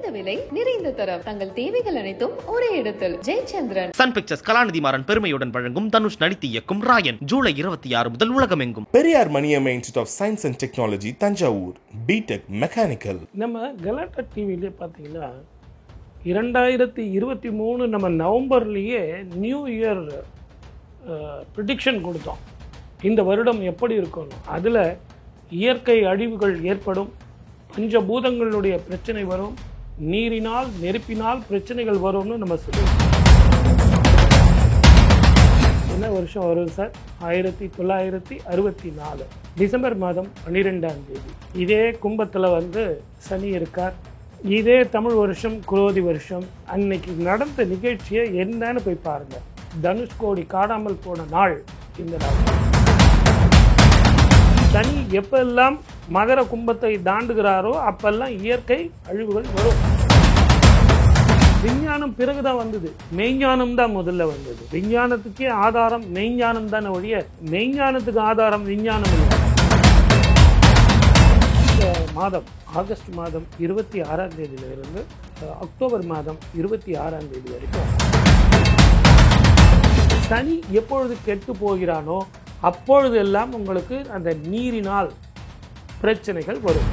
குறைந்த விலை நிறைந்த தரம் தங்கள் தேவைகள் அனைத்தும் ஒரே இடத்தில். ஜெயச்சந்திரன். சன் பிக்சர்ஸ் கலாநிதி மாறன் பெருமையுடன் வழங்கும் தனுஷ் நடித்து இயக்கும் ராயன் ஜூலை 26 முதல் உலகமெங்கும். Periyar Maniammai institute of science and technology Thanjavur, B Tech mechanical. நம்ம கலாட்டா டிவிலே பார்த்தீங்கன்னா 2023 நம்ம நவம்பர்லேயே நியூ இயர் ப்ரிடிக்ஷன் கொடுத்தோம். இந்த வருடம் எப்படி இருக்கணும், அதில் இயற்கை அழிவுகள் ஏற்படும், பஞ்சபூதங்களுடைய பிரச்சனை வரும், நீரினால் நெருப்பினால் பிரச்சனைகள் வரும்னு நம்ம சொல்லுவோம். என்ன வருஷம் வரும் சார்? 1964 டிசம்பர் மாதம் 12ஆம் தேதி. இதே கும்பத்தில் சனி இருக்கார். இதே தமிழ் வருஷம் குரோதி வருஷம். அன்னைக்கு நடந்த நிகழ்ச்சியை என்னன்னு போய் பாருங்க. தனுஷ்கோடி காணாமல் போன நாள் இந்த நாள். சனி எப்பெல்லாம் மகர கும்பத்தை தாண்டுகிறாரோ அப்பெல்லாம் இயற்கை அழிவுகள் வரும். விஞ்ஞானம் பிறகுதான் வந்தது, மெய்ஞானம் தான் முதல்ல வந்தது. விஞ்ஞானத்துக்கே ஆதாரம் மெய்ஞானம் தானே ஒழிய மெய்ஞானத்துக்கு ஆதாரம் விஞ்ஞானம் இல்லை. இந்த மாதம் ஆகஸ்ட் மாதம் 26ஆம் தேதியிலிருந்து அக்டோபர் மாதம் 26ஆம் தேதி வரைக்கும் சனி எப்பொழுது கெட்டு போகிறானோ அப்பொழுது எல்லாம் உங்களுக்கு அந்த நீரினால் பிரச்சனைகள் வரும்.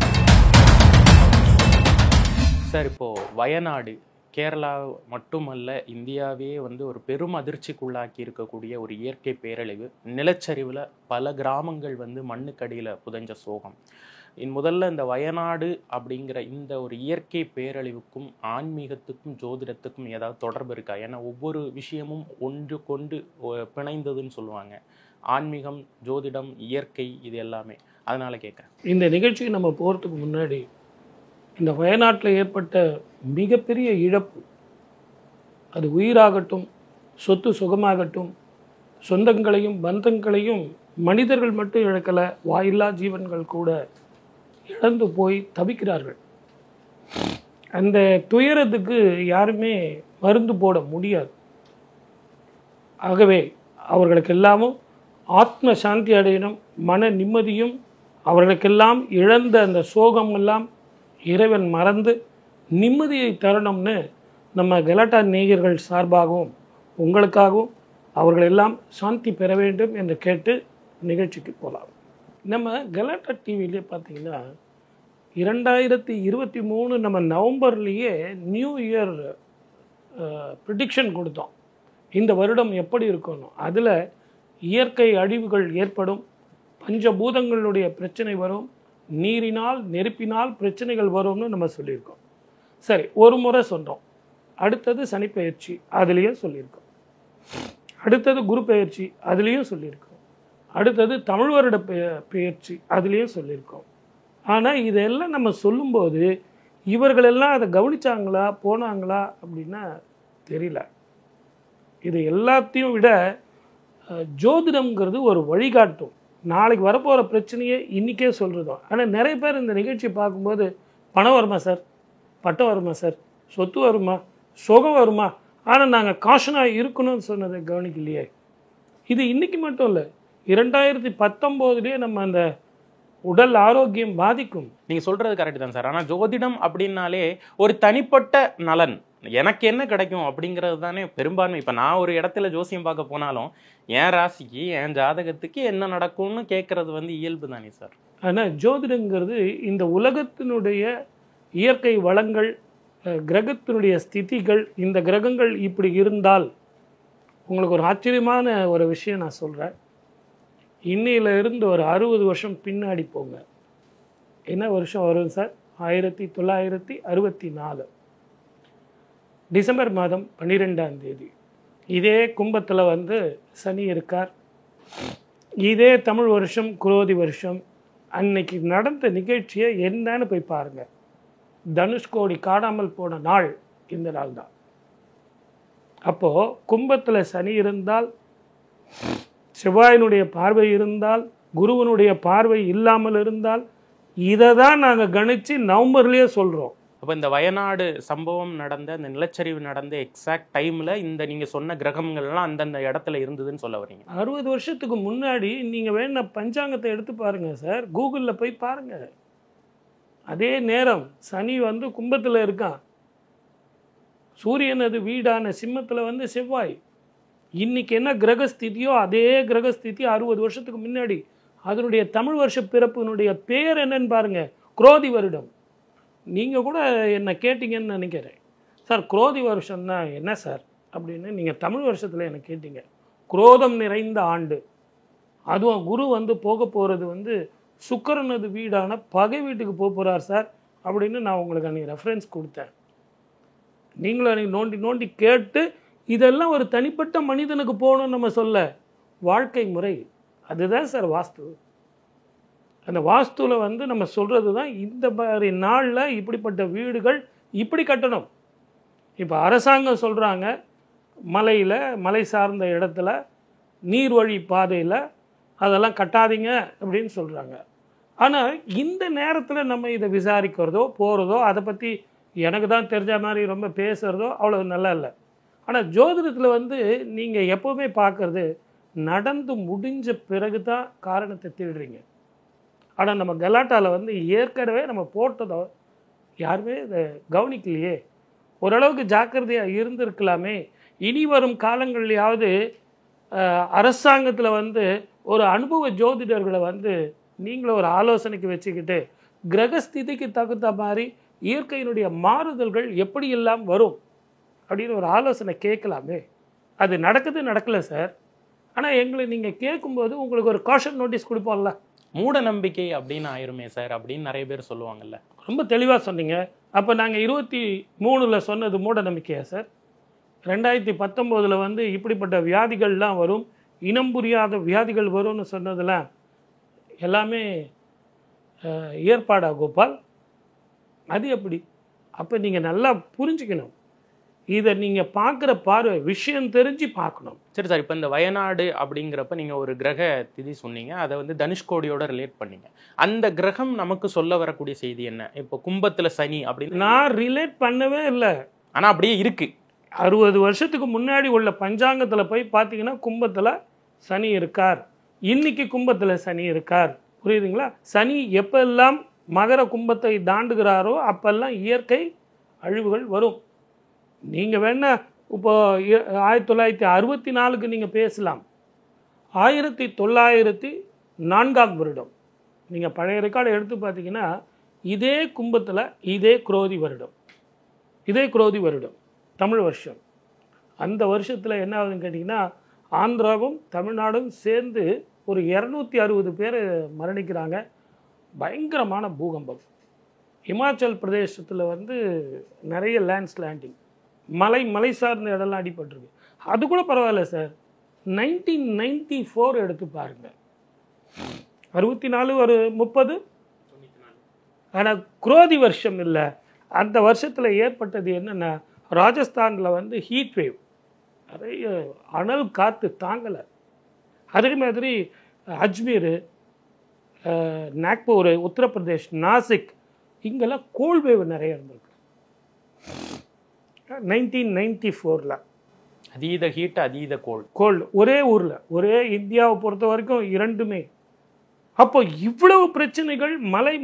சார், இப்போது வயநாடு கேரளா மட்டுமல்ல, இந்தியாவே ஒரு பெரும் அதிர்ச்சிக்குள்ளாக்கி இருக்கக்கூடிய ஒரு இயற்கை பேரழிவு, நிலச்சரிவில் பல கிராமங்கள் மண்ணுக்கடியில் புதைஞ்ச சோகம். முதல்ல இந்த வயநாடு அப்படிங்கிற இந்த ஒரு இயற்கை பேரழிவுக்கும் ஆன்மீகத்துக்கும் ஜோதிடத்துக்கும் ஏதாவது தொடர்பு இருக்கா? ஏன்னா ஒவ்வொரு விஷயமும் ஒன்று கொண்டு பிணைந்ததுன்னு சொல்லுவாங்க. ஆன்மீகம், ஜோதிடம், இயற்கை, இது எல்லாமே. அதனால கேட்குறேன். இந்த நிகழ்ச்சிக்கு நம்ம போகிறதுக்கு முன்னாடி இந்த வயநாட்டில் ஏற்பட்ட மிகப்பெரிய இழப்பு, அது உயிராகட்டும், சொத்து சுகமாகட்டும், சொந்தங்களையும் பந்தங்களையும் மனிதர்கள் மட்டும் இழக்கலை, வாயில்லா ஜீவன்கள் கூட இழந்து போய் தவிக்கிறார்கள். அந்த துயரத்துக்கு யாருமே மருந்து போட முடியாது. ஆகவே அவர்களுக்கெல்லாமும் ஆத்ம சாந்தி அடையணும், மன நிம்மதியும், அவர்களுக்கெல்லாம் இழந்த அந்த சோகம் எல்லாம் இறைவன் மறந்து நிம்மதியை தரணும்னு நம்ம கலாட்டா நேயர்கள் சார்பாகவும் உங்களுக்காகவும் அவர்களெல்லாம் சாந்தி பெற வேண்டும் என்று கேட்டு நிகழ்ச்சிக்கு போகலாம். நம்ம கலாட்டா டிவிலே பார்த்தீங்கன்னா 2023 நம்ம நவம்பர்லேயே நியூ இயர் ப்ரிடிக்ஷன் கொடுத்தோம். இந்த வருடம் எப்படி இருக்கணும், அதில் இயற்கை அழிவுகள் ஏற்படும், பஞ்சபூதங்களுடைய பிரச்சனை வரும், நீரினால் நெருப்பினால் பிரச்சனைகள் வரும்னு நம்ம சொல்லியிருக்கோம். சரி, ஒரு முறை சொன்னோம். அடுத்தது சனிப்பெயர்ச்சி, அதுலேயும் சொல்லியிருக்கோம். அடுத்தது குரு பெயர்ச்சி, அதுலேயும் சொல்லியிருக்கோம். அடுத்தது தமிழ் வருட பெயர்ச்சி, அதுலேயும் சொல்லியிருக்கோம். ஆனால் இதெல்லாம் நம்ம சொல்லும்போது இவர்களெல்லாம் அதை கவனித்தாங்களா போனாங்களா அப்படின்னா தெரியல. இது எல்லாத்தையும் விட ஜோதிடம்ங்கிறது ஒரு வழிகாட்டும். நாளைக்கு வரப்போகிற பிரச்சனையை இன்றைக்கே சொல்கிறதும். ஆனால் நிறைய பேர் இந்த நிகழ்ச்சி பார்க்கும்போது பணம் வருமா சார், பட்டம் வருமா சார், சொத்து வருமா, சுகம் வருமா, ஆனால் நாங்கள் காஷனாக இருக்கணும்னு சொன்னதை கவனிக்கலையே. இது இன்றைக்கி மட்டும் இல்லை, 2019 நம்ம அந்த உடல் ஆரோக்கியம் பாதிக்கும். நீங்கள் சொல்கிறது கரெக்டு தான் சார். ஆனால் ஜோதிடம் அப்படின்னாலே ஒரு தனிப்பட்ட நலன், எனக்கு என்ன கிடைக்கும் அப்படிங்கிறது தானே பெரும்பான்மை. இப்போ நான் ஒரு இடத்துல ஜோசியம் பார்க்க போனாலும் என் ராசிக்கு என் ஜாதகத்துக்கு என்ன நடக்கும்னு கேட்குறது இயல்பு தானே சார். ஆனால் ஜோதிடங்கிறது இந்த உலகத்தினுடைய இயற்கை வளங்கள், கிரகத்தினுடைய ஸ்திதிகள், இந்த கிரகங்கள் இப்படி இருந்தால், உங்களுக்கு ஒரு ஆச்சரியமான ஒரு விஷயம் நான் சொல்கிறேன். இன்னையிலிருந்து ஒரு 60 வருஷம் பின்னாடி போங்க. என்ன வருஷம் வரும் சார்? 1964 டிசம்பர் மாதம் 12ஆம் தேதி. இதே கும்பத்தில் சனி இருக்கார். இதே தமிழ் வருஷம் குரோதி வருஷம். அன்னைக்கு நடந்த நிகழ்ச்சியை என்னன்னு போய் பாருங்க. தனுஷ்கோடி காணாமல் போன நாள் இந்த நாள் தான். அப்போது கும்பத்தில் சனி இருந்தால், செவ்வாயினுடைய பார்வை இருந்தால், குருவனுடைய பார்வை இல்லாமல் இருந்தால், இதை தான் நாங்கள் கணித்து நவம்பர்லேயே சொல்கிறோம். அப்போ இந்த வயநாடு சம்பவம் நடந்த, இந்த நிலச்சரிவு நடந்த எக்ஸாக்ட் டைமில் இந்த நீங்கள் சொன்ன கிரகங்கள்லாம் அந்தந்த இடத்துல இருந்ததுன்னு சொல்ல வரீங்க. 60 வருஷத்துக்கு முன்னாடி நீங்கள் வேணா பஞ்சாங்கத்தை எடுத்து பாருங்கள் சார், கூகுளில் போய் பாருங்கள். அதே நேரம் சனி கும்பத்தில் இருக்கான். சூரியனது வீடான சிம்மத்தில் வந்து செவ்வாய். இன்னைக்கு என்ன கிரகஸ்திதியோ அதே கிரகஸ்திதி 60 வருஷத்துக்கு முன்னாடி. அதனுடைய தமிழ் வருஷ பிறப்பினுடைய பேர் என்னன்னு பாருங்க, குரோதி வருடம். நீங்கள் கூட என்ன கேட்டீங்கன்னு நினைக்கிறேன், சார் குரோதி வருஷம்னா என்ன சார் அப்படின்னு நீங்கள் தமிழ் வருஷத்தில் என்ன கேட்டீங்க. குரோதம் நிறைந்த ஆண்டு. அதுவும் குரு வந்து போக போகிறது வந்து சுக்கிரனது வீடான பகை வீட்டுக்கு போக போகிறார் சார் அப்படின்னு நான் உங்களுக்கு அன்றைக்கி ரெஃபரன்ஸ் கொடுத்தேன். நீங்களும் அன்றைக்கி நோண்டி நோண்டி கேட்டு இதெல்லாம் ஒரு தனிப்பட்ட மனிதனுக்கு போகணும்னு நம்ம சொல்ல, வாழ்க்கை முறை அதுதான் சார் வாஸ்து. அந்த வாஸ்துவில் வந்து நம்ம சொல்கிறது தான் இந்த மாதிரி நாளில் இப்படிப்பட்ட வீடுகள் இப்படி கட்டணும். இப்போ அரசாங்கம் சொல்கிறாங்க மலையில், மலை சார்ந்த இடத்துல, நீர்வழி பாதையில் அதெல்லாம் கட்டாதீங்க அப்படின்னு சொல்கிறாங்க. ஆனால் இந்த நேரத்தில் நம்ம இதை விசாரிக்கிறதோ போகிறதோ, அதை பற்றி எனக்கு தான் தெரிஞ்ச மாதிரி ரொம்ப பேசுகிறதோ அவ்வளோ நல்லா இல்லை. ஆனால் ஜோதிடத்தில் வந்து நீங்கள் எப்போவுமே பார்க்குறது நடந்து முடிஞ்ச பிறகு தான் காரணத்தை தேடுறீங்க. ஆனால் நம்ம கலாட்டாவில் வந்து ஏற்கனவே நம்ம போட்டதோ யாருமே இதை கவனிக்கலையே. ஓரளவுக்கு ஜாக்கிரதையாக இருந்திருக்கலாமே. இனி வரும் காலங்கள்லையாவது அரசாங்கத்தில் வந்து ஒரு அனுபவ ஜோதிடர்களை வந்து நீங்களும் ஒரு ஆலோசனைக்கு வச்சுக்கிட்டு கிரகஸ்திதிக்கு தகுந்த மாதிரி இயற்கையினுடைய மாறுதல்கள் எப்படி எல்லாம் வரும் அப்படின்னு ஒரு ஆலோசனை கேட்கலாமே. அது நடக்கலை சார். ஆனால் எங்களை நீங்கள் கேட்கும்போது உங்களுக்கு ஒரு காஷன் நோட்டீஸ் கொடுப்போம்ல. மூட நம்பிக்கை அப்படின்னு ஆயிருமே சார் அப்படின்னு நிறைய பேர் சொல்லுவாங்கல்ல. ரொம்ப தெளிவாக சொன்னீங்க. அப்போ நாங்கள் 23 சொன்னது மூட நம்பிக்கையா சார்? 2019 வந்து இப்படிப்பட்ட வியாதிகள்லாம் வரும், இனம் புரியாத வியாதிகள் வரும்னு சொன்னதெல்லாம் எல்லாமே ஏற்பாடா கோபால்? அது எப்படி? அப்போ நீங்கள் நல்லா புரிஞ்சுக்கணும். இதை நீங்கள் பார்க்குற பார்வை விஷயம் தெரிஞ்சு பார்க்கணும். சரி சார், இப்போ இந்த வயநாடு அப்படிங்கிறப்ப நீங்கள் ஒரு கிரக திதி சொன்னீங்க, அதை வந்து தனுஷ்கோடியோட ரிலேட் பண்ணீங்க. அந்த கிரகம் நமக்கு சொல்ல வரக்கூடிய செய்தி என்ன? இப்போ கும்பத்தில் சனி அப்படின்னு நான் ரிலேட் பண்ணவே இல்லை, ஆனால் அப்படியே இருக்கு. 60 வருஷத்துக்கு முன்னாடி உள்ள பஞ்சாங்கத்தில் போய் பார்த்தீங்கன்னா கும்பத்தில் சனி இருக்கார், இன்னைக்கு கும்பத்தில் சனி இருக்கார். புரியுதுங்களா? சனி எப்பெல்லாம் மகர கும்பத்தை தாண்டுகிறாரோ அப்பெல்லாம் இயற்கை அழிவுகள் வரும். நீங்கள் வேணா இப்போ 1964க்கு நீங்கள் பேசலாம். 1904 வருடம் நீங்கள் பழைய ரெக்கார்டை எடுத்து பார்த்தீங்கன்னா இதே கும்பத்தில் இதே குரோதி வருடம் தமிழ் வருஷம். அந்த வருஷத்தில் என்ன ஆகுதுன்னு கேட்டிங்கன்னா ஆந்திராவும் தமிழ்நாடும் சேர்ந்து ஒரு 260 பேர் மரணிக்கிறாங்க. பயங்கரமான பூகம்பம். இமாச்சல் பிரதேசத்தில் வந்து நிறைய லேண்ட்ஸ்லாண்டிங், மலை சார்ந்த இடம்லாம் அடிபட்டிருக்கு. அது கூட பரவாயில்ல சார். 1994 எடுத்து பாருங்கள், 64 ஒரு 30. ஆனால் குரோதி வருஷம் இல்லை. அந்த வருஷத்தில் ஏற்பட்டது என்னென்னா ராஜஸ்தானில் வந்து ஹீட் வேவ், நிறைய அனல் காற்று தாங்கலை. அதே மாதிரி அஜ்மீர், நாக்பூர், உத்தரப்பிரதேஷ், நாசிக் இங்கெல்லாம் கோல்ட் வேவ் நிறைய இருந்திருக்கு. 1994 அதீத ஹீட் அதீத கோல்டு ஒரே ஊரில், ஒரே இந்தியாவை பொறுத்த வரைக்கும் இரண்டுமே. அப்போ இவ்வளவு பிரச்சனைகள்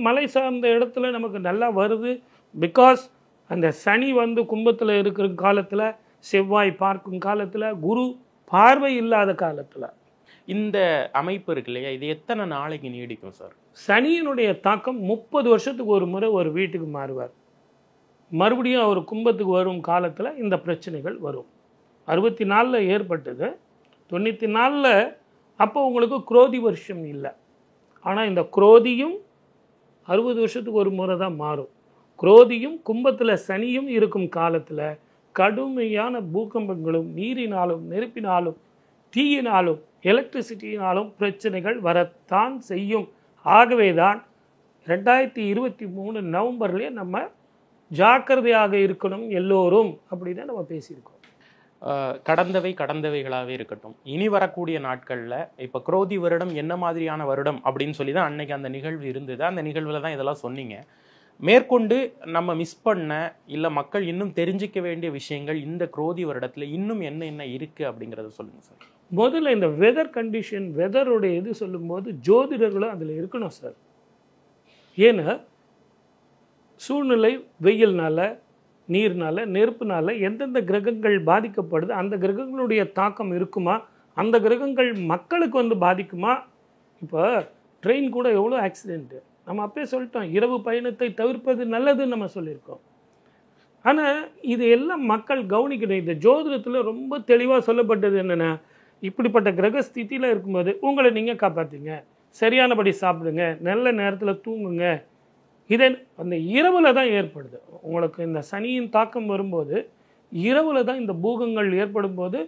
மலை சார்ந்த இடத்துல நமக்கு நல்லா வருது. பிகாஸ் அந்த சனி வந்து கும்பத்தில் இருக்கிற காலத்தில், செவ்வாய் பார்க்கும் காலத்தில், குரு பார்வை இல்லாத காலத்தில் இந்த அமைப்பு இருக்கு இல்லையா, இது எத்தனை நாளைக்கு நீடிக்கும் சார்? சனியினுடைய தாக்கம் 30 வருஷத்துக்கு ஒரு முறை ஒரு வீட்டுக்கு மாறுவார். மறுபடியும் அவர் கும்பத்துக்கு வரும் காலத்தில் இந்த பிரச்சனைகள் வரும். 64 ஏற்பட்டது, 94 அப்போ உங்களுக்கு குரோதி வருஷம் இல்லை. ஆனால் இந்த குரோதியும் 60 வருஷத்துக்கு ஒரு முறை தான் மாறும். குரோதியும் கும்பத்தில் சனியும் இருக்கும் காலத்தில் கடுமையான பூகம்பங்களும் நீரினாலும் நெருப்பினாலும் தீயினாலும் எலக்ட்ரிசிட்டியினாலும் பிரச்சனைகள் வரத்தான் செய்யும். ஆகவே தான் 2023 நவம்பர்லேயே நம்ம ஜாக்கிரதையாக இருக்கணும் எல்லோரும் அப்படின்னு நம்ம பேசியிருக்கோம். கடந்தவைகளாகவே இருக்கட்டும். இனி வரக்கூடிய நாட்களில் இப்போ குரோதி வருடம் என்ன மாதிரியான வருடம் அப்படின்னு சொல்லி தான் அன்னைக்கு அந்த நிகழ்வு இருந்தது. அந்த நிகழ்வில் தான் இதெல்லாம் சொன்னீங்க. மேற்கொண்டு நம்ம மிஸ் பண்ண இல்லை மக்கள் இன்னும் தெரிஞ்சிக்க வேண்டிய விஷயங்கள் இந்த குரோதி வருடத்தில் இன்னும் என்ன இருக்குது அப்படிங்கிறத சொல்லுங்கள் சார். முதல்ல இந்த வெதர் கண்டிஷன், வெதருடைய இது சொல்லும்போது ஜோதிடர்களும் அதில் இருக்கணும் சார். ஏன்னா சூழ்நிலை வெயில்னால, நீர்னால நெருப்புனால எந்தெந்த கிரகங்கள் பாதிக்கப்படுது, அந்த கிரகங்களுடைய தாக்கம் இருக்குமா, அந்த கிரகங்கள் மக்களுக்கு வந்து பாதிக்குமா. இப்போ ட்ரெயின் கூட எவ்வளோ ஆக்சிடெண்ட்டு, நம்ம அப்பயே சொல்லிட்டோம், இரவு பயணத்தை தவிர்ப்பது நல்லதுன்னு நம்ம சொல்லியிருக்கோம். ஆனால் இது எல்லாம் மக்கள் கவனிக்கணும். இந்த ஜோதிடத்தில் ரொம்ப தெளிவாக சொல்லப்பட்டது என்னென்னா, இப்படிப்பட்ட கிரக ஸ்திதியில் இருக்கும்போது உங்களை நீங்கள் காப்பாற்றுங்க, சரியானபடி சாப்பிடுங்க, நல்ல நேரத்தில் தூங்குங்க. இதே அந்த இரவில் தான் ஏற்படுது. உங்களுக்கு இந்த சனியின் தாக்கம் வரும்போது இரவில் தான் இந்த பூகங்கள் ஏற்படும் போது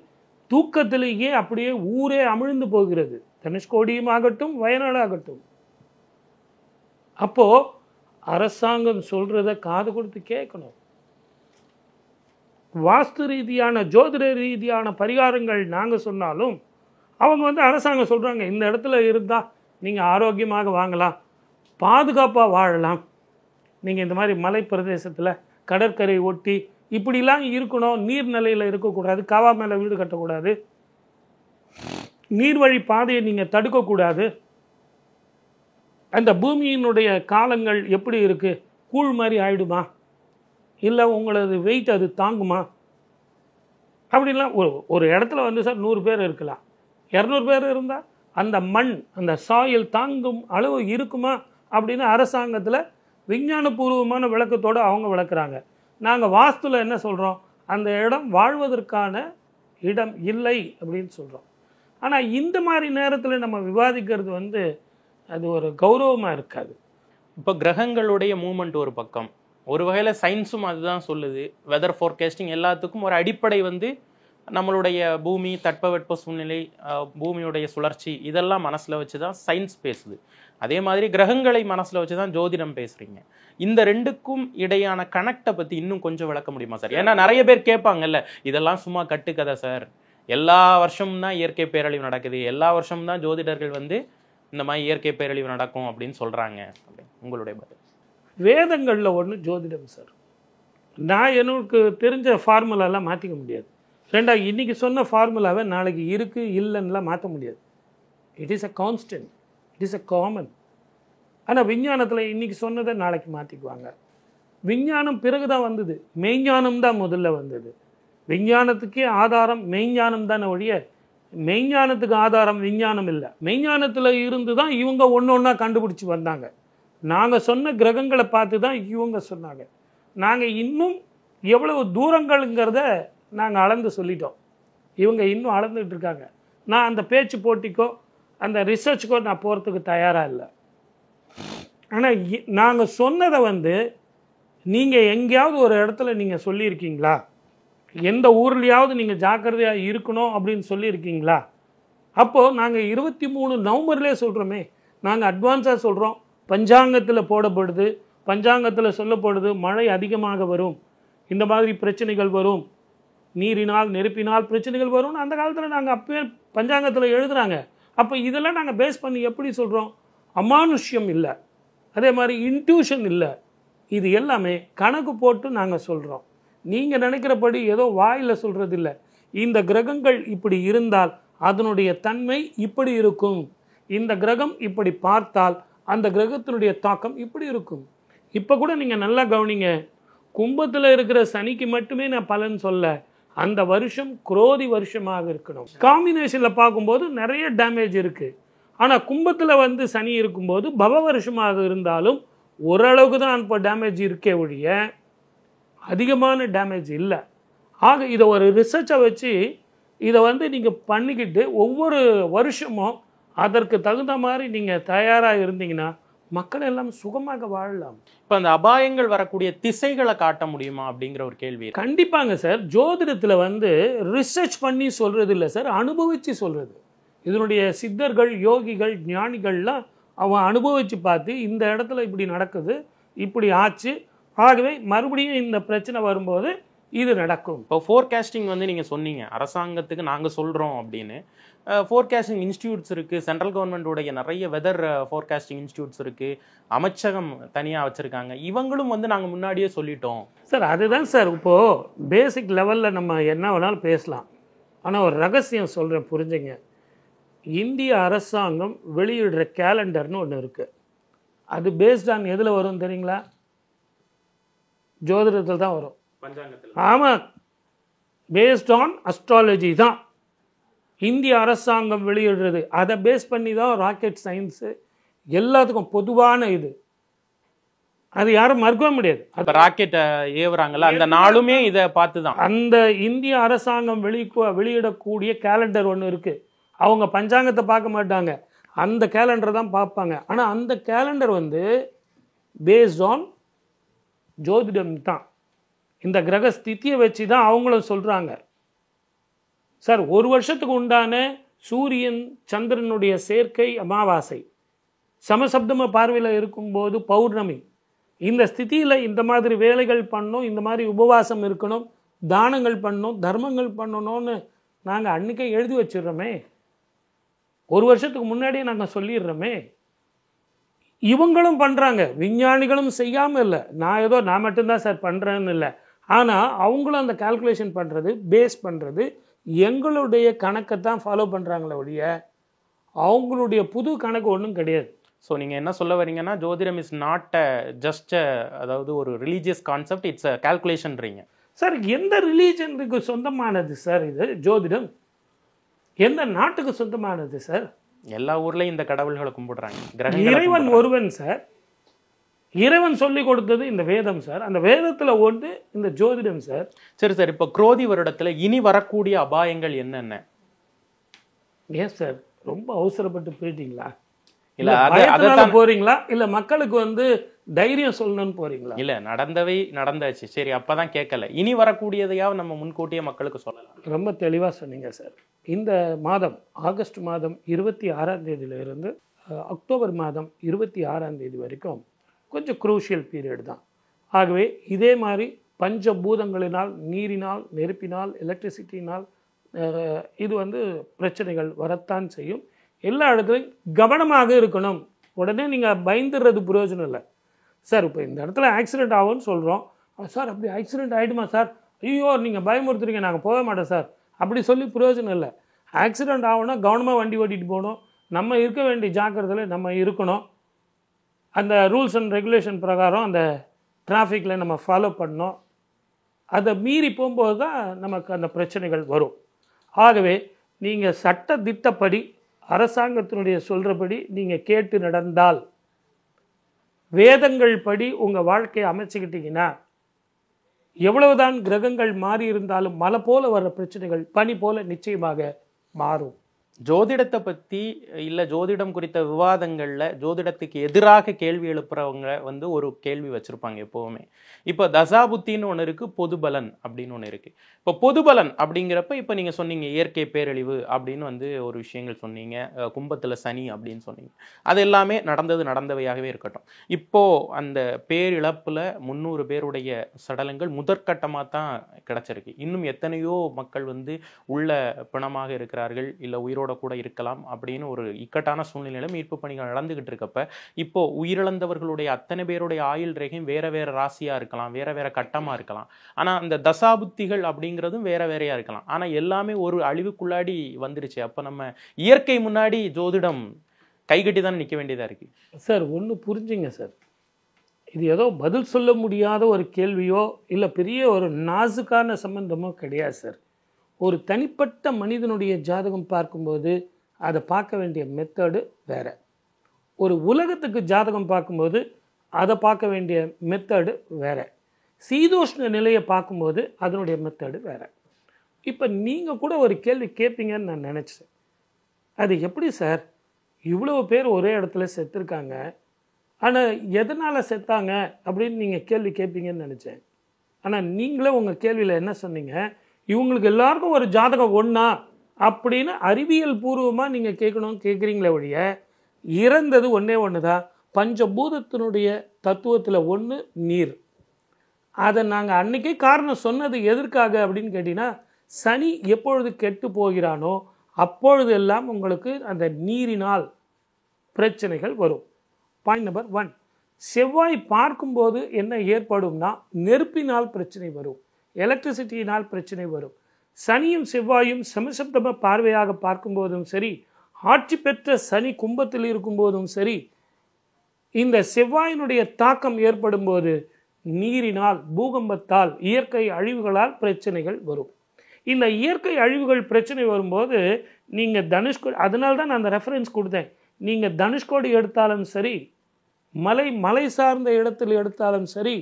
தூக்கத்திலேயே அப்படியே ஊரே அமிழ்ந்து போகிறது. தனுஷ்கோடியும் ஆகட்டும், வயநாடு ஆகட்டும். அப்போது அரசாங்கம் சொல்கிறத காது கொடுத்து கேட்கணும். வாஸ்து ரீதியான ஜோதிட ரீதியான பரிகாரங்கள் நாங்கள் சொன்னாலும் அவங்க வந்து அரசாங்கம் சொல்கிறாங்க, இந்த இடத்துல இருந்தால் நீங்கள் ஆரோக்கியமாக வாங்கலாம், பாதுகாப்பாக வாழலாம், நீங்கள் இந்த மாதிரி மலை பிரதேசத்தில் கடற்கரை ஒட்டி இப்படிலாம் இருக்கணும், நீர்நிலையில் இருக்கக்கூடாது, காவா மேலே வீடு கட்டக்கூடாது, நீர்வழி பாதையை நீங்கள் தடுக்கக்கூடாது, அந்த பூமியினுடைய காலங்கள் எப்படி இருக்குது, கூழ் மாதிரி ஆயிடுமா, இல்லை உங்களது வெயிட் அது தாங்குமா, அப்படின்லாம் ஒரு இடத்துல வந்து சார் 100 பேர் இருக்கலாம், 200 பேர் இருந்தால் அந்த மண் அந்த சாயில் தாங்கும் அளவு இருக்குமா அப்படின்னு அரசாங்கத்தில் விஞ்ஞானபூர்வமான விளக்கத்தோடு அவங்க விளக்குறாங்க. நாங்கள் வாஸ்துவில் என்ன சொல்கிறோம், அந்த இடம் வாழ்வதற்கான இடம் இல்லை அப்படின்னு சொல்கிறோம். ஆனால் இந்த மாதிரி நேரத்தில் நம்ம விவாதிக்கிறது வந்து அது ஒரு கௌரவமாக இருக்காது. இப்போ கிரகங்களுடைய மூமெண்ட் ஒரு பக்கம், ஒரு வகையில் சயின்ஸும் அதுதான் சொல்லுது. வெதர் ஃபோர்காஸ்டிங் எல்லாத்துக்கும் ஒரு அடிப்படை வந்து நம்மளுடைய பூமி, தட்பவெட்ப சூழ்நிலை, பூமியுடைய சுழற்சி, இதெல்லாம் மனசில் வச்சு தான் சயின்ஸ் பேசுது. அதே மாதிரி கிரகங்களை மனசில் வச்சு தான் ஜோதிடம் பேசுகிறீங்க. இந்த ரெண்டுக்கும் இடையான கனெக்டை பற்றி இன்னும் கொஞ்சம் விளக்க முடியுமா சார்? ஏன்னா நிறைய பேர் கேட்பாங்கல்ல, இதெல்லாம் சும்மா கட்டுக்கதை சார், எல்லா வருஷமும் தான் இயற்கை பேரழிவு நடக்குது, எல்லா வருஷமும் தான் ஜோதிடர்கள் வந்து இந்த மாதிரி இயற்கை பேரழிவு நடக்கும் அப்படின்னு சொல்கிறாங்க. உங்களுடைய பதில்? வேதங்களில் ஒன்று ஜோதிடம் சார். நான் எனக்கு தெரிஞ்ச ஃபார்முலாலாம் மாற்றிக்க முடியாது. ரெண்டாவது, இன்றைக்கி சொன்ன ஃபார்முலாவை நாளைக்கு இருக்குது இல்லைன்னுலாம் மாற்ற முடியாது. It is a constant, it is a common. ஆனால் விஞ்ஞானத்தில் இன்றைக்கி சொன்னதை நாளைக்கு மாற்றிக்குவாங்க. விஞ்ஞானம் பிறகு தான் வந்தது, மெய்ஞானம் தான் முதல்ல வந்தது. விஞ்ஞானத்துக்கே ஆதாரம் மெய்ஞானம் தானே ஒழிய மெய்ஞானத்துக்கு ஆதாரம் விஞ்ஞானம் இல்லை. மெய்ஞானத்தில் இருந்து தான் இவங்க ஒன்று ஒன்றா கண்டுபிடிச்சி வந்தாங்க. நாங்கள் சொன்ன கிரகங்களை பார்த்து தான் இவங்க சொன்னாங்க. நாங்கள் இன்னும் எவ்வளவு தூரங்கள்ங்கிறத நாங்கள் அளந்து சொல்லிட்டோம், இவங்க இன்னும் அளந்துகிட்டு இருக்காங்க. நான் அந்த பேச்சு போட்டிக்கோ அந்த ரிசர்ச்சுக்கோ நான் போகிறதுக்கு தயாராக இல்லை. ஆனால் நாங்கள் சொன்னதை வந்து நீங்கள் எங்கேயாவது ஒரு இடத்துல நீங்கள் சொல்லியிருக்கீங்களா, எந்த ஊர்லேயாவது நீங்கள் ஜாக்கிரதையாக இருக்கணும் அப்படின்னு சொல்லியிருக்கீங்களா? அப்போது நாங்கள் 23 நவம்பர்லேயே சொல்கிறோமே, நாங்கள் அட்வான்ஸாக சொல்கிறோம். பஞ்சாங்கத்தில் போடப்படுது, பஞ்சாங்கத்தில் சொல்லப்படுது மழை அதிகமாக வரும், இந்த மாதிரி பிரச்சனைகள் வரும், நீரினால் நெருப்பினால் பிரச்சனைகள் வரும்னு அந்த காலத்தில் நாங்கள் அப்பவே பஞ்சாங்கத்தில் எழுதுகிறாங்க. அப்போ இதெல்லாம் நாங்கள் பேஸ் பண்ணி எப்படி சொல்கிறோம்? அமானுஷ்யம் இல்லை, அதே மாதிரி இன்ட்யூஷன் இல்லை, இது எல்லாமே கணக்கு போட்டு நாங்கள் சொல்கிறோம். நீங்கள் நினைக்கிறபடி ஏதோ வாயில் சொல்கிறது இல்லை. இந்த கிரகங்கள் இப்படி இருந்தால் அதனுடைய தன்மை இப்படி இருக்கும், இந்த கிரகம் இப்படி பார்த்தால் அந்த கிரகத்தினுடைய தாக்கம் இப்படி இருக்கும். இப்போ கூட நீங்கள் நல்லா கவனிங்க, கும்பத்தில் இருக்கிற சனிக்கு மட்டுமே நான் பலன் சொல்ல, அந்த வருஷம் குரோதி வருஷமாக இருக்கணும். காம்பினேஷனில் பார்க்கும்போது நிறைய டேமேஜ் இருக்குது. ஆனால் கும்பத்தில் வந்து சனி இருக்கும்போது பவ வருஷமாக இருந்தாலும் ஓரளவுக்கு தான் இப்போ டேமேஜ் இருக்கே ஒழிய அதிகமான டேமேஜ் இல்லை. ஆக இதை ஒரு ரிசர்ச்சை வச்சு இதை வந்து நீங்கள் பண்ணிக்கிட்டு ஒவ்வொரு வருஷமும் அதற்கு தகுந்த மாதிரி நீங்கள் தயாராக இருந்தீங்கன்னா மக்கள் எல்லாம் சுகமாக வாழலாம். இப்போ அந்த அபாயங்கள் வரக்கூடிய திசைகளை காட்ட முடியுமா அப்படிங்கிற ஒரு கேள்வி. கண்டிப்பாங்க சார். ஜோதிடத்தில் வந்து ரிசர்ச் பண்ணி சொல்கிறது இல்லை சார், அனுபவித்து சொல்கிறது. இதனுடைய சித்தர்கள், யோகிகள், ஞானிகள்லாம் அவன் அனுபவித்து பார்த்து இந்த இடத்துல இப்படி நடக்குது, இப்படி ஆச்சு, ஆகவே மறுபடியும் இந்த பிரச்சனை வரும்போது இது நடக்கும். இப்போ ஃபோர்காஸ்டிங் வந்து நீங்கள் சொன்னீங்க, அரசாங்கத்துக்கு நாங்கள் சொல்கிறோம் அப்படின்னு. ஃபோர்காஸ்டிங் இன்ஸ்டியூட்ஸ் இருக்குது, சென்ட்ரல் கவர்மெண்ட்டுடைய நிறைய வெதர் ஃபோர்காஸ்டிங் இன்ஸ்டியூட்ஸ் இருக்குது, அமைச்சகம் தனியாக வச்சுருக்காங்க. இவங்களும் வந்து நாங்கள் முன்னாடியே சொல்லிட்டோம் சார். அதுதான் சார், இப்போது பேசிக் லெவலில் நம்ம என்ன வேணாலும் பேசலாம். ஆனால் ஒரு ரகசியம் சொல்கிறேன், புரிஞ்சுங்க. இந்திய அரசாங்கம் வெளியிடுற கேலண்டர்னு ஒன்று இருக்குது. அது பேஸ்ட் ஆன் எதில் வரும் தெரியுங்களா? ஜோதிடத்தில் தான் வரும். ஆமாம், பேஸ்ட் ஆன் அஸ்ட்ராலஜி தான் இந்திய அரசாங்கம் வெளியிடுறது. அதை பேஸ் பண்ணி தான் ராக்கெட் சயின்ஸு எல்லாத்துக்கும் பொதுவான இது. அது யாரும் மறுக்கவே முடியாது. அப்ப ராக்கெட் ஏவுறாங்கல்ல அந்த நாளுமே இதை பார்த்து தான். அந்த இந்திய அரசாங்கம் வெளியிடக்கூடிய கேலண்டர் ஒன்று இருக்குது. அவங்க பஞ்சாங்கத்தை பார்க்க மாட்டாங்க, அந்த கேலண்டரை தான் பார்ப்பாங்க. ஆனால் அந்த கேலண்டர் வந்து பேஸ்ட் ஆன் ஜோதிடம் தான். இந்த கிரக ஸ்திதியை வச்சு தான் அவங்களும் சொல்கிறாங்க. சார், ஒரு வருஷத்துக்கு உண்டான சூரியன் சந்திரனுடைய சேர்க்கை அமாவாசை, சமசப்தம பார்வையில் இருக்கும்போது பௌர்ணமி, இந்த ஸ்திதியில் இந்த மாதிரி வேலைகள் பண்ணணும், இந்த மாதிரி உபவாசம் இருக்கணும், தானங்கள் பண்ணணும், தர்மங்கள் பண்ணணும்னு நாங்கள் அன்றைக்கே எழுதி வச்சிடுறோமே, ஒரு வருஷத்துக்கு முன்னாடியே நாங்கள் சொல்லிடுறோமே. இவங்களும் பண்ணுறாங்க, விஞ்ஞானிகளும் செய்யாமல் இல்லை. நான் மட்டும்தான் சார் பண்ணுறேன்னு இல்லை. ஆனால் அவங்களும் அந்த கால்குலேஷன் பண்ணுறது, பேஸ் பண்ணுறது எங்களுடைய கணக்கை தான் ஃபாலோ பண்ணுறாங்களே ஒழிய அவங்களுடைய புது கணக்கு ஒன்றும் கிடையாது. ஸோ நீங்கள் என்ன சொல்ல வரீங்கன்னா, ஜோதிடம் இஸ் நாட் ஜஸ்ட் அதாவது ஒரு ரிலீஜியஸ் கான்செப்ட், இட்ஸ் அ கால்குலேஷன்றீங்க. சார், எந்த ரிலீஜனுக்கு சொந்தமானது சார் இது ஜோதிடம்? எந்த நாட்டுக்கு சொந்தமானது சார்? எல்லா ஊர்லேயும் இந்த கடவுள்களை கும்பிடுறாங்க. இறைவன் ஒருவன் சார். இறைவன் சொல்லி கொடுத்தது இந்த வேதம் சார். அந்த வேதத்தில் ஒன்று இந்த ஜோதிடம் சார். சரி சார், இப்போ குரோதி வருடத்தில் இனி வரக்கூடிய அபாயங்கள் என்னென்ன? ஏன் சார் ரொம்ப அவசரப்பட்டு போயிட்டீங்களா? இல்ல அதனால போறீங்களா, இல்ல மக்களுக்கு வந்து தைரியம் சொல்லணும்னு போறீங்களா? இல்ல, நடந்தவை நடந்தாச்சு, சரி அப்பதான் கேட்கல. இனி வரக்கூடியதையாவது நம்ம முன்கூட்டியே மக்களுக்கு சொல்லலாம். ரொம்ப தெளிவா சொன்னீங்க சார். இந்த மாதம் ஆகஸ்ட் மாதம் 26ஆம் தேதியிலிருந்து அக்டோபர் மாதம் 26ஆம் தேதி வரைக்கும் கொஞ்சம் குரூஷியல் பீரியட் தான். ஆகவே இதே மாதிரி பஞ்சபூதங்களினால், நீரினால், நெருப்பினால், எலக்ட்ரிசிட்டினால் இது வந்து பிரச்சனைகள் வரத்தான் செய்யும். எல்லா இடத்துலையும் கவனமாக இருக்கணும். உடனே நீங்கள் பயந்துடுறது பிரயோஜனம் இல்லை சார். இப்போ இந்த இடத்துல ஆக்சிடெண்ட் ஆகும்னு சொல்கிறோம் சார், அப்படி ஆக்சிடெண்ட் ஆகிடுமா சார், ஐயோ நீங்கள் பயமுறுத்துறீங்க, நாங்கள் போக மாட்டோம் சார், அப்படி சொல்லி பிரயோஜனம் இல்லை. ஆக்சிடெண்ட் ஆகும்னா கவனமாக வண்டி ஓட்டிகிட்டு போகணும், நம்ம இருக்க வேண்டிய ஜாக்கிரதையில் நம்ம இருக்கணும். அந்த ரூல்ஸ் அண்ட் ரெகுலேஷன் பிரகாரம் அந்த டிராஃபிக்கில் நம்ம ஃபாலோ பண்ணணும். அதை மீறி போகும்போது தான் நமக்கு அந்த பிரச்சனைகள் வரும். ஆகவே நீங்கள் சட்ட திட்டப்படி அரசாங்கத்தினுடைய சொல்கிறபடி நீங்கள் கேட்டு நடந்தால், வேதங்கள் படி உங்கள் வாழ்க்கையை அமைச்சுக்கிட்டீங்கன்னா, எவ்வளவுதான் கிரகங்கள் மாறி இருந்தாலும் மலை போல வர்ற பிரச்சனைகள் பனி போல நிச்சயமாக மாறும். ஜோதிடத்தை பற்றி இல்லை ஜோதிடம் குறித்த விவாதங்களில் ஜோதிடத்துக்கு எதிராக கேள்வி எழுப்புறவங்க வந்து ஒரு கேள்வி வச்சுருப்பாங்க எப்போவுமே. இப்போ தசாபுத்தின்னு ஒன்று இருக்குது, பொதுபலன் அப்படின்னு ஒன்று இருக்குது. இப்போ பொதுபலன் அப்படிங்கிறப்ப இப்போ நீங்கள் சொன்னீங்க இயற்கை பேரழிவு அப்படின்னு வந்து ஒரு விஷயங்கள் சொன்னீங்க, கும்பத்தில் சனி அப்படின்னு சொன்னீங்க. அது எல்லாமே நடந்தவையாகவே இருக்கட்டும். இப்போது அந்த பேரிழப்பில் 300 பேருடைய சடலங்கள் முதற்கட்டமாக தான் கிடச்சிருக்கு. இன்னும் எத்தனையோ மக்கள் வந்து உள்ள பிணமாக இருக்கிறார்கள், இல்லை உயிரோட கூட இருக்கலாம் அப்படின்னு ஒரு இக்கட்டான சூழ்நிலையில மீட்பு பணிகள் நடந்துகிட்டு இருக்கப்ப, இப்போ உயிரிழந்தவர்களுடைய அத்தனை பேருடைய ஆயுள் ரேகையும் வேற வேற ராசியா இருக்கலாம், வேற வேற கட்டமா இருக்கலாம். ஆனா அந்த தசாபுத்திகள் அப்படிங்கிறதும் வேற வேறையா இருக்கலாம். ஆனா எல்லாமே ஒரு அழிவுக்குள்ளாடி வந்துருச்சு. அப்ப நம்ம இயற்கை முன்னாடி ஜோதிடம் கைகட்டி தான் நிற்க வேண்டியதா இருக்கு சார். ஒன்று புரிஞ்சுங்க சார், இது ஏதோ பதில் சொல்ல முடியாத ஒரு கேள்வியோ இல்லை பெரிய ஒரு நாசுக்கான சம்பந்தமோ கிடையாது சார். ஒரு தனிப்பட்ட மனிதனுடைய ஜாதகம் பார்க்கும்போது அதை பார்க்க வேண்டிய மெத்தடு வேறு. ஒரு உலகத்துக்கு ஜாதகம் பார்க்கும்போது அதை பார்க்க வேண்டிய மெத்தடு வேறு. சீதோஷ்ண நிலையை பார்க்கும்போது அதனுடைய மெத்தடு வேறு. இப்போ நீங்கள் கூட ஒரு கேள்வி கேட்பீங்கன்னு நான் நினச்சேன். அது எப்படி சார், இவ்வளோ பேர் ஒரே இடத்துல செத்துருக்காங்க, ஆனால் எதனால் செத்தாங்க அப்படின்னு நீங்கள் கேள்வி கேட்பீங்கன்னு நினச்சேன். ஆனால் நீங்களே உங்கள் கேள்வியில் என்ன சொன்னீங்க, இவங்களுக்கு எல்லாருக்கும் ஒரு ஜாதகம் ஒன்றா அப்படின்னு அறிவியல் பூர்வமாக நீங்கள் கேட்குறீங்களே ஒழிய, இறந்தது ஒன்றே ஒன்று தான். பஞ்சபூதத்தினுடைய தத்துவத்தில் ஒன்று நீர். அதை நாங்கள் அன்றைக்கே காரணம் சொன்னது எதற்காக அப்படின்னு கேட்டிங்கன்னா, சனி எப்பொழுது கெட்டு போகிறானோ அப்பொழுது எல்லாம் உங்களுக்கு அந்த நீரினால் பிரச்சனைகள் வரும். Point number 1. செவ்வாய் பார்க்கும்போது என்ன ஏற்படும்னா, நெருப்பினால் பிரச்சனை வரும், எலக்ட்ரிசிட்டியினால் பிரச்சனை வரும். சனியும் செவ்வாயும் சமசப்தம பார்வையாக பார்க்கும்போதும் சரி, ஆட்சி பெற்ற சனி கும்பத்தில் இருக்கும்போதும் சரி, இந்த செவ்வாயினுடைய தாக்கம் ஏற்படும் போது நீரினால், பூகம்பத்தால், இயற்கை அழிவுகளால் பிரச்சனைகள் வரும். இந்த இயற்கை அழிவுகள் பிரச்சனை வரும்போது நீங்கள் தனுஷ்கோடி, அதனால தான் நான் அந்த ரெஃபரன்ஸ் கொடுத்தேன். நீங்கள் தனுஷ்கோடி எடுத்தாலும் சரி, மலை சார்ந்த இடத்தில் எடுத்தாலும் சரி,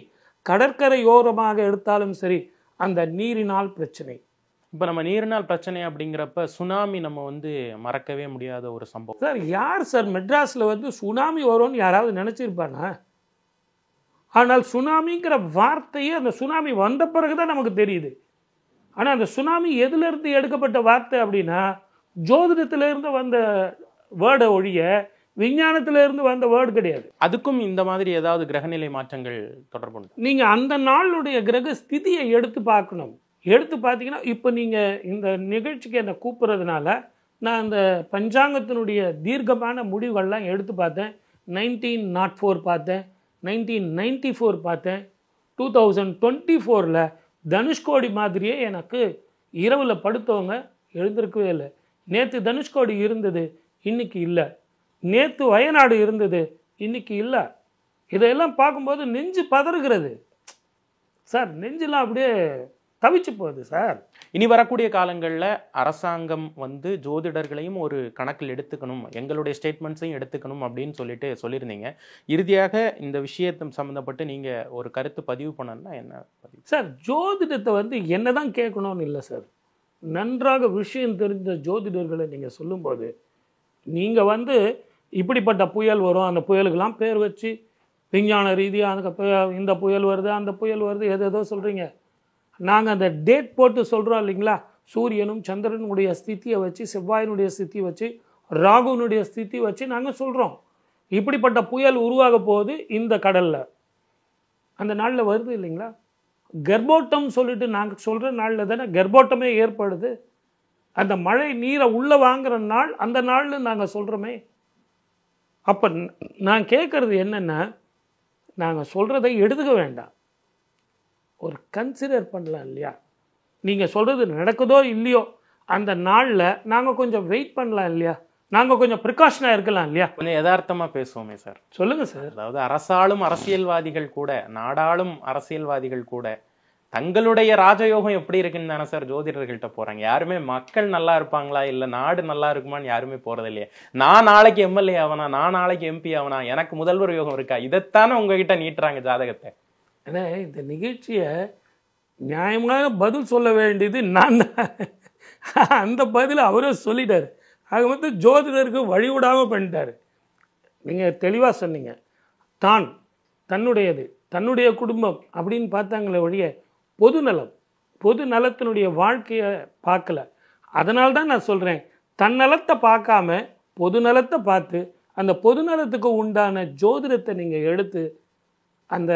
கடற்கரையோரமாக எடுத்தாலும் சரி, அந்த நீரினால் பிரச்சனை. இப்போ நம்ம நீரினால் பிரச்சனை அப்படிங்கிறப்ப சுனாமி நம்ம வந்து மறக்கவே முடியாத ஒரு சம்பவம் சார். யார் சார் மெட்ராஸில் வந்து சுனாமி வரும்னு யாராவது நினச்சிருப்பானா? ஆனால் சுனாமிங்கிற வார்த்தையே அந்த சுனாமி வந்த பிறகு தான் நமக்கு தெரியுது. ஆனால் அந்த சுனாமி எதிலிருந்து எடுக்கப்பட்ட வார்த்தை அப்படின்னா, ஜோதிடத்திலிருந்து வந்த வேர்டை ஒழிய விஞ்ஞானத்திலிருந்து வந்த வேர்டு கிடையாது. அதுக்கும் இந்த மாதிரி ஏதாவது கிரகநிலை மாற்றங்கள் தொடர்பு? நீங்கள் அந்த நாளுடைய கிரக ஸ்திதியை எடுத்து பார்க்கணும். எடுத்து பார்த்தீங்கன்னா, இப்போ நீங்கள் இந்த நிகழ்ச்சிக்கு என்னை கூப்பிட்றதுனால நான் அந்த பஞ்சாங்கத்தினுடைய தீர்க்கமான முடிவுகள்லாம் எடுத்து பார்த்தேன். 1904 பார்த்தேன், 1994 பார்த்தேன், 2024 தனுஷ்கோடி மாதிரியே எனக்கு இரவில் படுத்தவங்க எழுந்திருக்கவே இல்லை. நேற்று தனுஷ்கோடி இருந்தது, இன்னைக்கு இல்லை. நேற்று வயநாடு இருந்தது, இன்னைக்கு இல்லை. இதையெல்லாம் பார்க்கும்போது நெஞ்சு பதறுகிறது சார். நெஞ்செல்லாம் அப்படியே தவிச்சு போகுது சார். இனி வரக்கூடிய காலங்களில் அரசாங்கம் வந்து ஜோதிடர்களையும் ஒரு கணக்கில் எடுத்துக்கணும், எங்களுடைய ஸ்டேட்மெண்ட்ஸையும் எடுத்துக்கணும் அப்படின்னு சொல்லியிருந்தீங்க. இறுதியாக இந்த விஷயத்தை சம்மந்தப்பட்டு நீங்கள் ஒரு கருத்து பதிவு பண்ணணும்னா என்ன பதிவு? சார், ஜோதிடத்தை வந்து என்ன தான் கேட்கணும்னு இல்லை சார். நன்றாக விஷயம் தெரிந்த ஜோதிடர்களை நீங்கள் சொல்லும்போது, நீங்கள் வந்து இப்படிப்பட்ட புயல் வரும், அந்த புயலுக்கெல்லாம் பேர் வச்சு விஞ்ஞான ரீதியாக இந்த புயல் வருது, அந்த புயல் வருது, ஏதோ சொல்கிறீங்க. நாங்கள் அந்த டேட் போட்டு சொல்கிறோம் இல்லைங்களா? சூரியனும் சந்திரனுடைய ஸ்திதியை வச்சு, செவ்வாயினுடைய ஸ்திதியை வச்சு, ராகுனுடைய ஸ்திதி வச்சு நாங்கள் சொல்கிறோம் இப்படிப்பட்ட புயல் உருவாக போகுது இந்த கடலில். அந்த நாளில் வருது இல்லைங்களா? கர்ப்போட்டம் சொல்லிட்டு நாங்கள் சொல்கிற நாளில் தானே கர்ப்போட்டமே ஏற்படுது. அந்த மழை நீரை உள்ளே வாங்குகிற நாள், அந்த நாளில் நாங்கள் சொல்கிறோமே. அப்போ நான் கேட்குறது என்னென்னா, நாங்கள் சொல்கிறதை எடுத்துக்க வேண்டாம், ஒரு கன்சிடர் பண்ணலாம் இல்லையா? நீங்கள் சொல்கிறது நடக்குதோ இல்லையோ, அந்த நாளில் நாங்கள் கொஞ்சம் வெயிட் பண்ணலாம் இல்லையா? நாங்கள் கொஞ்சம் ப்ரிகாஷனாக இருக்கலாம் இல்லையா? கொஞ்சம் யதார்த்தமாக பேசுவோமே சார். சொல்லுங்கள் சார். அதாவது அரசாளும் அரசியல்வாதிகள் கூட, நாடாளும் அரசியல்வாதிகள் கூட தங்களுடைய ராஜயோகம் எப்படி இருக்குன்னு தானே சார் ஜோதிடர்கள்ட்ட போகிறாங்க. யாருமே மக்கள் நல்லா இருப்பாங்களா இல்லை நாடு நல்லா இருக்குமான்னு யாருமே போகிறது இல்லையா? நான் நாளைக்கு எம்எல்ஏ ஆவனா, நான் நாளைக்கு எம்பி ஆவனா, எனக்கு முதல்வர் யோகம் இருக்கா, இதைத்தானே உங்ககிட்ட நீட்டுறாங்க ஜாதகத்தை. ஏன்னா இந்த நிகழ்ச்சியை நியாயமான பதில் சொல்ல வேண்டியது நான் தான். அந்த பதில் அவரே சொல்லிட்டார். ஆக வந்து ஜோதிடருக்கு வழிவிடாமல் பண்ணிட்டார். நீங்கள் தெளிவாக சொன்னீங்க. தன்னுடையது, தன்னுடைய குடும்பம் அப்படின்னு பார்த்தாங்களே ஒழிய பொது நலத்தினுடைய வாழ்க்கையை பார்க்கல. அதனால தான் நான் சொல்கிறேன், தன்னலத்தை பார்க்காம பொது நலத்தை பார்த்து, அந்த பொது நலத்துக்கு உண்டான ஜோதிடத்தை நீங்கள் எடுத்து, அந்த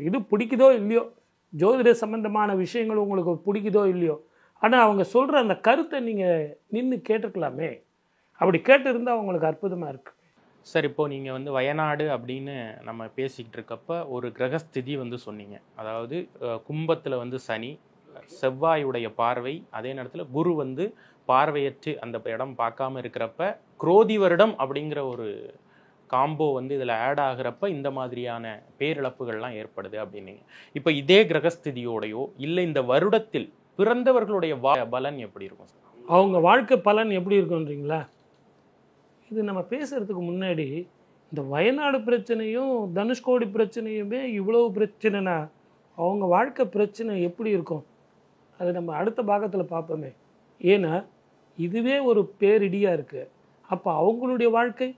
இது பிடிக்குதோ இல்லையோ, ஜோதிட சம்பந்தமான விஷயங்கள் உங்களுக்கு பிடிக்குதோ இல்லையோ, ஆனால் அவங்க சொல்கிற அந்த கருத்தை நீங்கள் நின்று கேட்டிருக்கலாமே. அப்படி கேட்டிருந்தால் அவங்களுக்கு அற்புதமாக இருக்குது சார். இப்போது நீங்கள் வந்து வயநாடு அப்படின்னு நம்ம பேசிக்கிட்டு இருக்கப்ப ஒரு கிரகஸ்திதி வந்து சொன்னீங்க. அதாவது கும்பத்தில் வந்து சனி, செவ்வாயுடைய பார்வை, அதே நேரத்தில் குரு வந்து பார்வையற்று அந்த இடம் பார்க்காம இருக்கிறப்ப குரோதி வருடம் அப்படிங்கிற ஒரு காம்போ வந்து இதில் ஆட் ஆகிறப்ப இந்த மாதிரியான பேரிழப்புகள்லாம் ஏற்படுது அப்படின்னீங்க. இப்போ இதே கிரகஸ்திதியோடையோ இல்லை இந்த வருடத்தில் பிறந்தவர்களுடைய பலன் எப்படி இருக்கும் சார்? அவங்க வாழ்க்கை பலன் எப்படி இருக்குன்றீங்களா? இது நம்ம பேசுகிறதுக்கு முன்னாடி இந்த வயநாடு பிரச்சனையும் தனுஷ்கோடி பிரச்சனையுமே இவ்வளவு பிரச்சனைனா அவங்க வாழ்க்கை பிரச்சனை எப்படி இருக்கும் அது நம்ம அடுத்த பாகத்தில் பார்ப்போமே. ஏன்னா இதுவே ஒரு பேரிடியாக இருக்குது. அப்போ அவங்களுடைய வாழ்க்கை.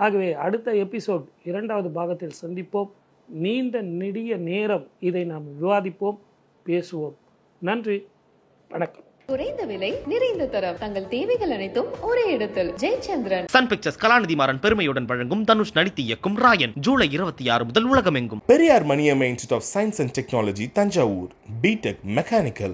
ஆகவே அடுத்த எபிசோட் 2வது பாகத்தில் சந்திப்போம். நீண்ட நெடிய நேரம் இதை நாம் விவாதிப்போம், பேசுவோம். நன்றி, வணக்கம். குறைந்த விலை, நிறைந்த தரம், தங்கள் தேவைகள் அனைத்தும் ஒரே இடத்தில். ஜெயச்சந்திரன். சன் பிக்சர்ஸ் கலாநிதி மாறன் பெருமையுடன் வழங்கும் தனுஷ் நடித்து இயக்கும் ராயன் ஜூலை 26 முதல் உலகமெங்கும். Periyar Maniammai institute of science and technology Thanjavur, B Tech mechanical.